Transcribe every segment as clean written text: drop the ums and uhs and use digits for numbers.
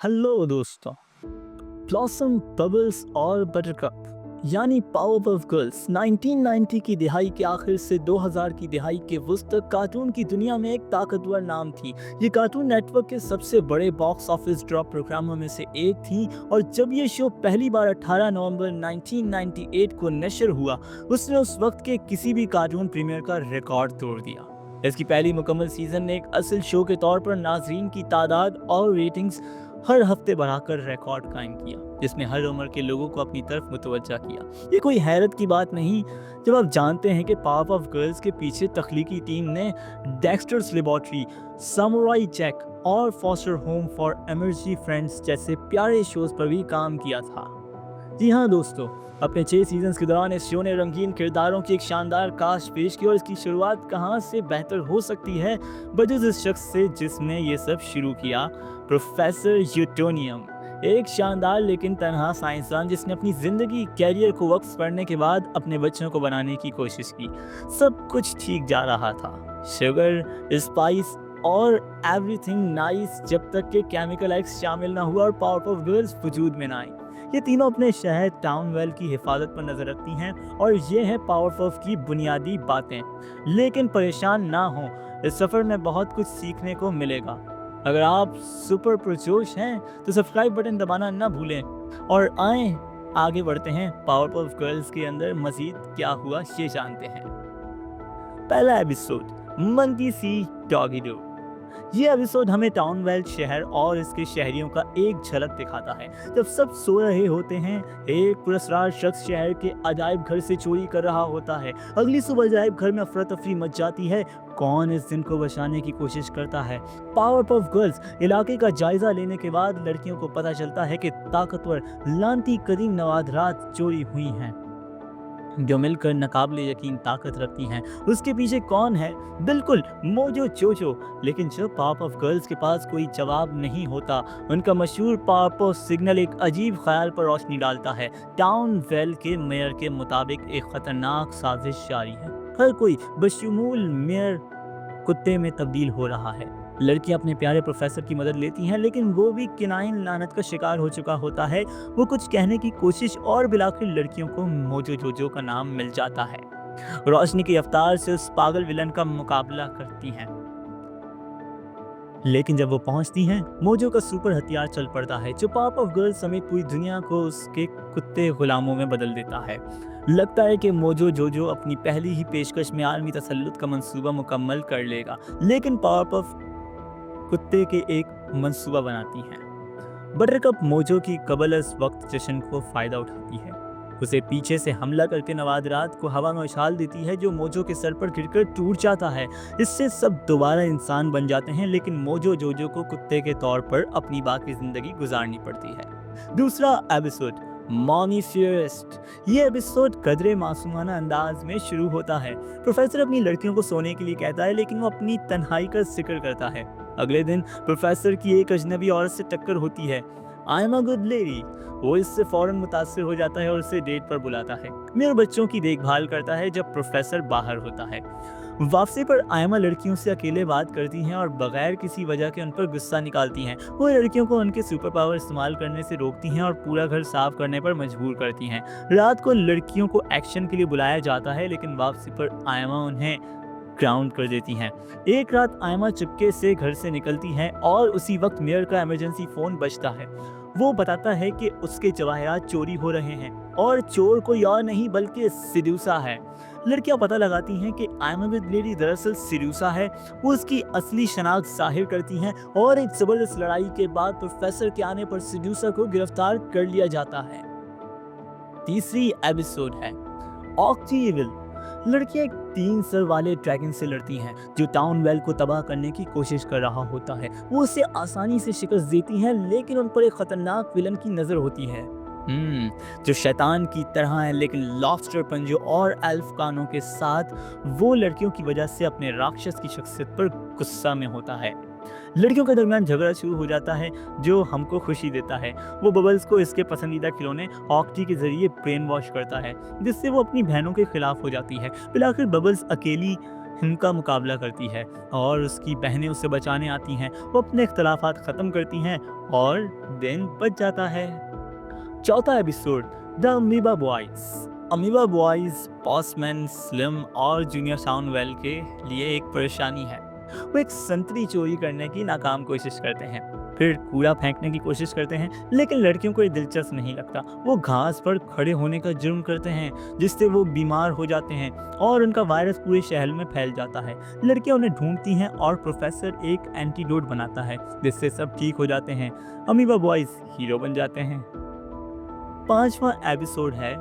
Hello दोस्तों। Blossom, bubbles और buttercup यानी पावरपफ गर्ल्स 1990 की दिहाई के आखिर से 2000 की दिहाई के वसत तक कार्टून की दुनिया में एक ताकतवर नाम थी। ये कार्टून नेटवर्क के सबसे बड़े बॉक्स ऑफिस ड्रॉप प्रोग्रामों में से एक थी और जब ये शो पहली बार 18 नवंबर 1998 को नशर हुआ, उसने उस वक्त के किसी भी कार्टून प्रीमियर का रिकॉर्ड तोड़ दिया। इसकी पहली मुकम्मल सीजन ने एक असल शो के तौर पर नाजरीन की तादाद और रेटिंग्स हर हफ्ते बढ़ाकर रिकॉर्ड कायम किया, जिसमें हर उम्र के लोगों को अपनी तरफ मुतवज्जा किया। ये कोई हैरत की बात नहीं जब आप जानते हैं कि पावरपफ गर्ल्स के पीछे तख्लीकी टीम ने डेक्स्टर्स लेबोरेटरी, सामुराई जैक और फॉस्टर होम फॉर एमर्जी फ्रेंड्स जैसे प्यारे शोज पर भी काम किया था। जी हाँ दोस्तों, अपने 6 सीजन्स के दौरान इस शो ने रंगीन किरदारों की एक शानदार कास्ट पेश की और इसकी शुरुआत कहाँ से बेहतर हो सकती है बजाय इस शख्स से जिसने ये सब शुरू किया, प्रोफेसर यूटोनियम। एक शानदार लेकिन तनहा साइंसदान जिसने अपनी जिंदगी कैरियर को वक्फ करने के बाद अपने बच्चों को बनाने की कोशिश की। सब कुछ ठीक जा रहा था, शुगर, स्पाइस और एवरीथिंग नाइस, जब तक कि केमिकल एक्स शामिल ना हुआ और पावरपफ गर्ल्स वजूद में ना आई। ये तीनों अपने शहर टाउनवेल की हिफाजत पर नजर रखती हैं और ये है पावरपफ की बुनियादी बातें। लेकिन परेशान ना हो, इस सफर में बहुत कुछ सीखने को मिलेगा। अगर आप सुपर पुरजोश हैं तो सब्सक्राइब बटन दबाना ना भूलें और आए आगे बढ़ते हैं। पावरपफ गर्ल्स के अंदर मजीद क्या हुआ ये जानते हैं। पहला episode, monkey C doggy do. ये एपिसोड हमें टाउनवेल शहर और इसके शहरियों का एक झलक दिखाता है। जब सब सो रहे होते हैं, एक पुरस्कार शख्स शहर के अजायब घर से चोरी कर रहा होता है। अगली सुबह अजायब घर में अफरा तफरी मच जाती है। कौन इस दिन को बचाने की कोशिश करता है? पावरपफ गर्ल्स इलाके का जायजा लेने के बाद लड़कियों को पता चलता है कि ताकतवर लानती कदीम नवादरात चोरी हुई हैं जो मिलकर नाकाबिले यकीन ताकत रखती हैं। उसके पीछे कौन है? बिल्कुल मोजो चोचो। लेकिन जब पावरपफ गर्ल्स के पास कोई जवाब नहीं होता, उनका मशहूर पावरपफ सिग्नल एक अजीब ख्याल पर रोशनी डालता है। टाउनवेल के मेयर के मुताबिक एक खतरनाक साजिश जारी है। हर कोई बशमूल मेयर कुत्ते में तब्दील हो रहा है। लड़कियां अपने प्यारे प्रोफेसर की मदद लेती हैं, लेकिन वो भी किनाइन लानत का शिकार हो चुका होता है। वो कुछ कहने की कोशिश और बिलाखिर लड़कियों को मोजो जोजो का नाम मिल जाता है। रोशनी की रफ्तार से उस पागल विलन का मुकाबला करती हैं, लेकिन जब वो पहुंचती हैं, मोजो का सुपर हथियार चल पड़ता है जो पावरपफ गर्ल्स समेत पूरी दुनिया को उसके कुत्ते गुलामों में बदल देता है। लगता है कि मोजो जोजो अपनी पहली ही पेशकश में आलमी तसल्लुत का मंसूबा मुकम्मल कर लेगा, लेकिन पावरपफ कुत्ते के एक मंसूबा बनाती हैं। बटरकप मोजो की कबल अज़ वक्त जश्न को फायदा उठाती है। उसे पीछे से हमला करके नवादरात को हवा में उछाल देती है जो मोजो के सर पर गिरकर टूट जाता है। इससे सब दोबारा इंसान बन जाते हैं, लेकिन मोजो जोजो को कुत्ते के तौर पर अपनी बाकी जिंदगी गुजारनी पड़ती है। दूसरा एपिसोड, मॉमी फियरेस्ट। ये एपिसोड कदरे मासूमाना अंदाज में शुरू होता है। प्रोफेसर अपनी लड़कियों को सोने के लिए कहता है, लेकिन वो अपनी तन्हाई का जिक्र करता है। अगले दिन प्रोफेसर की एक अजनबी औरत से टक्कर होती है, I am a good lady. वो इससे फौरन मुतासिर हो जाता है और उसे डेट पर बुलाता है। मेरे बच्चों की देखभाल करता है जब प्रोफेसर बाहर होता है। वापसी पर आयमा लड़कियों से अकेले बात करती हैं और बगैर किसी वजह के उन पर गुस्सा निकालती हैं। वो लड़कियों को उनके सुपर पावर इस्तेमाल करने से रोकती हैं और पूरा घर साफ करने पर मजबूर करती हैं। रात को लड़कियों को एक्शन के लिए बुलाया जाता है, लेकिन वापसी पर आयमा उन्हें ग्राउंड कर देती हैं। एक रात आयमा चुपके से घर से निकलती हैं और उसी वक्त मेयर का इमरजेंसी फोन बजता है। वो बताता है कि उसके जवाहरात चोरी हो रहे हैं और चोर कोई और नहीं बल्कि सिड्यूसा है। लड़कियां पता लगाती हैं कि आयमा विद लेडी दरअसल सिड्यूसा है। वो उसकी असली शनाख्त जाहिर करती हैं और एक जबरदस्त लड़ाई के बाद प्रोफेसर के आने पर सिड्यूसा को गिरफ्तार कर लिया जाता है। तीसरी एपिसोड है ऑक्टीविल। लड़कियां एक 3 सर वाले ड्रैगन से लड़ती हैं जो टाउनवेल को तबाह करने की कोशिश कर रहा होता है। वो उसे आसानी से शिकस्त देती हैं, लेकिन उन पर एक खतरनाक विलन की नजर होती है जो शैतान की तरह है, लेकिन लॉबस्टर पंजों और एल्फ कानों के साथ। वो लड़कियों की वजह से अपने राक्षस की शख्सियत पर गुस्सा में होता है। लड़कियों के दरमियान झगड़ा शुरू हो जाता है जो हमको खुशी देता है। वो बबल्स को इसके पसंदीदा खिलौने ऑक्टी के जरिए ब्रेन वॉश करता है, जिससे वो अपनी बहनों के खिलाफ हो जाती है। फिर आखिर बबल्स अकेली उनका मुकाबला करती है और उसकी बहनें उसे बचाने आती हैं। वो अपने इख्तलाफात ख़त्म करती हैं और दिन बच जाता है। चौथा episode, the amoeba boys. Amoeba boys bossman, slim और जूनियर साउंडवेल के लिए एक परेशानी है। वो एक संतरी चोरी करने की नाकाम कोशिश करते हैं, फिर कूड़ा फेंकने की कोशिश करते हैं, लेकिन लड़कियों को ये दिलचस्प नहीं लगता। वो घास पर खड़े होने का जुर्म करते हैं जिससे वो बीमार हो जाते हैं और उनका वायरस पूरे शहर में फैल जाता है। लड़कियां उन्हें ढूंढती हैं और प्रोफेसर एक एंटीडोट बनाता है जिससे सब ठीक हो जाते हैं। अमीबा बॉयज हीरो बन जाते हैं। पांचवा एपिसोड है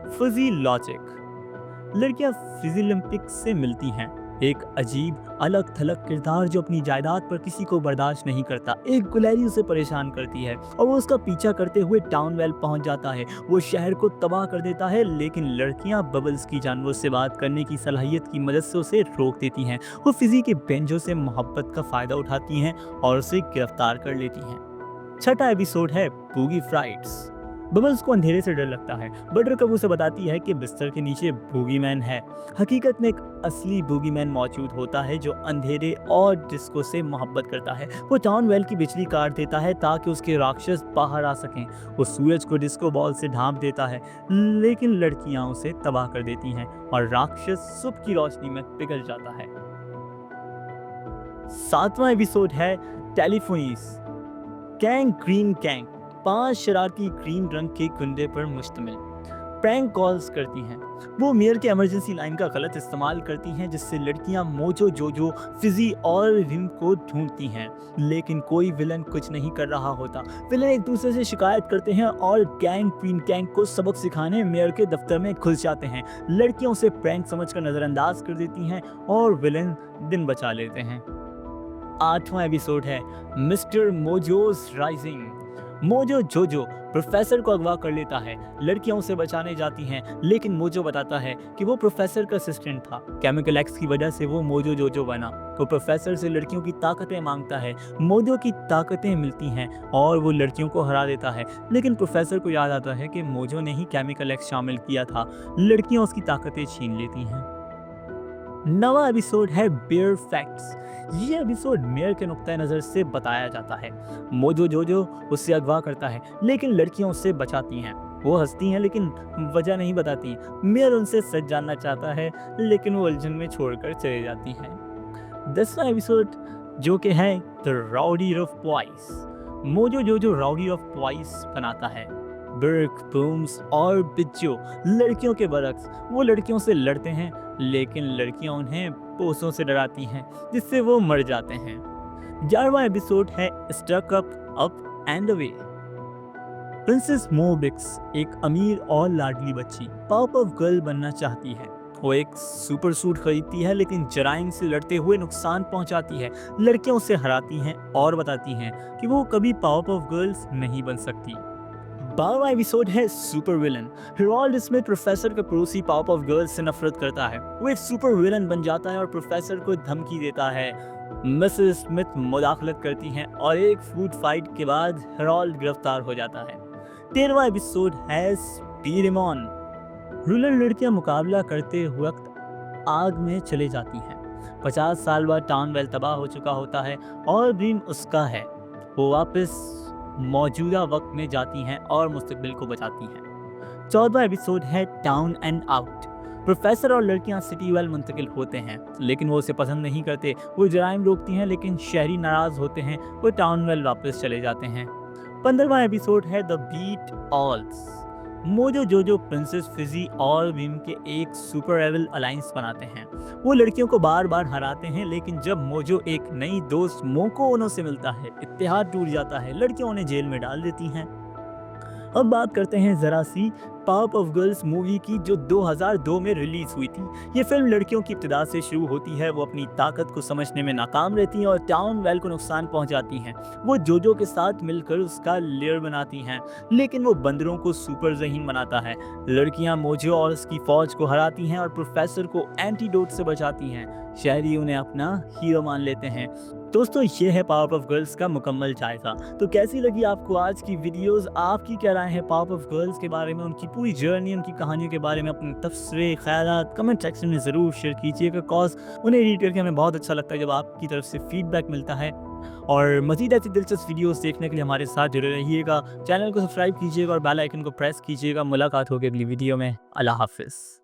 फिजी लॉजिक। लड़कियां फिजियोलॉजिक से मिलती हैं, एक अजीब अलग थलग किरदार जो अपनी जायदाद पर किसी को बर्दाश्त नहीं करता। एक गुलैरी उसे परेशान करती है और वो उसका पीछा करते हुए टाउनवेल पहुंच जाता है। वो शहर को तबाह कर देता है, लेकिन लड़कियां बबल्स की जानवर से बात करने की सलाहियत की मदद से उसे रोक देती हैं। वो फिजी के बेंजो से मोहब्बत का फायदा उठाती हैं और उसे गिरफ्तार कर लेती हैं। छठा एपिसोड है बूगी फ्राइड्स। बबल्स को अंधेरे से डर लगता है। बटरकप उसे बताती है कि बिस्तर के नीचे बूगीमैन है। हकीकत में एक असली बूगीमैन मौजूद होता है जो अंधेरे और डिस्को से मोहब्बत करता है। वो टाउनवेल की बिजली काट देता है ताकि उसके राक्षस बाहर आ सकें। वो सूरज को डिस्को बॉल से ढांप देता है, लेकिन लड़कियां उसे तबाह कर देती हैं और राक्षस सुबह की रोशनी में पिघल जाता है। सातवां एपिसोड है टेलीफोनीस। कैंग ग्रीन कैंग 5 शरारती ग्रीन रंग के गुंडे पर मुश्तमिल प्रैंक कॉल्स करती हैं। वो मेयर के इमरजेंसी लाइन का गलत इस्तेमाल करती हैं जिससे लड़कियां मोजो जोजो, फिजी और विम को ढूंढती हैं, लेकिन कोई विलन कुछ नहीं कर रहा होता। विलन एक दूसरे से शिकायत करते हैं और गैंग क्वीन गैंग को सबक सिखाने मेयर के दफ्तर में घुस जाते हैं। लड़कियां उसे प्रैंक समझकर नजरअंदाज कर देती हैं और विलन दिन बचा लेते हैं। आठवां एपिसोड है मिस्टर मोजोस राइजिंग। मोजो जोजो प्रोफेसर को अगवा कर लेता है। लड़कियां उसे बचाने जाती हैं, लेकिन मोजो बताता है कि वो प्रोफेसर का असिस्टेंट था। केमिकल एक्स की वजह से वो मोजो जोजो बना। तो प्रोफेसर से लड़कियों की ताकतें मांगता है। मोजो की ताकतें मिलती हैं और वो लड़कियों को हरा देता है, लेकिन प्रोफेसर को याद आता है कि मोजो ने ही केमिकल एक्स शामिल किया था। लड़कियां उसकी ताकतें छीन लेती हैं। नवा एपिसोड है बेयर फैक्ट्स। ये एपिसोड मेयर के नुक्ता नज़र से बताया जाता है। मोजो जोजो उससे अगवा करता है, लेकिन लड़कियां उससे बचाती हैं। वो हंसती हैं लेकिन वजह नहीं बताती। मेयर उनसे सच जानना चाहता है, लेकिन वो उलझन में छोड़कर चले जाती हैं। 10वां एपिसोड जो कि है the rowdy of boys. Mojo जोजो राउडी ऑफ बॉयज बनाता है। बर्क, बूम्स और बिच्चो लड़कियों के बरक्स। वो लड़कियों से लड़ते हैं, लेकिन लड़कियां उन्हें पोसों से डराती हैं जिससे वो मर जाते हैं। 11वां एपिसोड है stuck up and away. Princess मोबिक्स एक अमीर और लाडली बच्ची पावरपफ गर्ल बनना चाहती है। वो एक सुपर सूट खरीदती है, लेकिन जराइम से लड़ते हुए नुकसान पहुंचाती है। लड़कियां उसे हराती हैं और बताती हैं कि वो कभी पावरपफ गर्ल्स नहीं बन सकती। 12वां एपिसोड है super villain. Harold Smith professor का पड़ोसी पावरपफ गर्ल्स से नफरत करता है। वो एक सुपर विलन बन जाता है और प्रोफेसर को धमकी देता है। मिसेस स्मिथ मुदाखलत करती हैं और एक फूड फाइट के बाद हेरोल्ड गिरफ्तार हो जाता है। 13वां एपिसोड है स्पीडमॉन। रूरल लड़कियां मुकाबला करते वक्त आग में चले जाती हैं। 50 साल बाद टाउनवेल तबाह हो चुका होता है और ड्रीम उसका है। वो वापस मौजूदा वक्त में जाती हैं और मुस्तकबिल को बचाती हैं। 14वां एपिसोड है टाउन एंड आउट। प्रोफेसर और लड़कियां सिटीवेल मुंतकिल होते हैं, लेकिन वो उसे पसंद नहीं करते। वो जराइम रोकती हैं, लेकिन शहरी नाराज होते हैं। वो टाउनवेल वापस चले जाते हैं। 15वां एपिसोड है द बीट ऑल्स। मोजो जोजो प्रिंसेस फिजी और विम के एक सुपर एविल अलायंस बनाते हैं। वो लड़कियों को बार बार हराते हैं, लेकिन जब मोजो एक नई दोस्त मोको ओनो से मिलता है, इत्तेहाद टूट जाता है। लड़कियां उन्हें जेल में डाल देती हैं। अब बात करते हैं जरा सी पावरपफ गर्ल्स मूवी की, जो 2002 में रिलीज हुई थी। ये फिल्म लड़कियों की इब्तिदा से शुरू होती है। वो अपनी ताकत को समझने में नाकाम रहती हैं और टाउनवेल को नुकसान पहुंचाती हैं। वो जोजो के साथ मिलकर उसका लेयर बनाती हैं, लेकिन वो बंदरों को सुपर ज़हीन बनाता है। लड़कियां मोजो और उसकी फौज को हराती हैं और प्रोफेसर को एंटीडोट से बचाती हैं। शहरी उन्हें अपना हीरो मान लेते हैं। दोस्तों, ये है पावरपफ गर्ल्स का मुकम्मल जायजा। तो कैसी लगी आपको आज की वीडियोस? आपकी क्या राय है पावरपफ गर्ल्स के बारे में, उनकी पूरी जर्नी, उनकी कहानियों के बारे में अपने तबसरे, ख़यालात कमेंट सेक्शन में ज़रूर शेयर कीजिएगा, कॉज़ उन्हें रीड करके हमें बहुत अच्छा लगता है जब आपकी तरफ से फीडबैक मिलता है। और मज़ीद ऐसी दिलचस्प वीडियोस देखने के लिए हमारे साथ जुड़े रहिएगा। चैनल को सब्सक्राइब कीजिएगा और बेल आइकन को प्रेस कीजिएगा। मुलाकात होगी अगली वीडियो में। अल्लाह हाफ़िज़।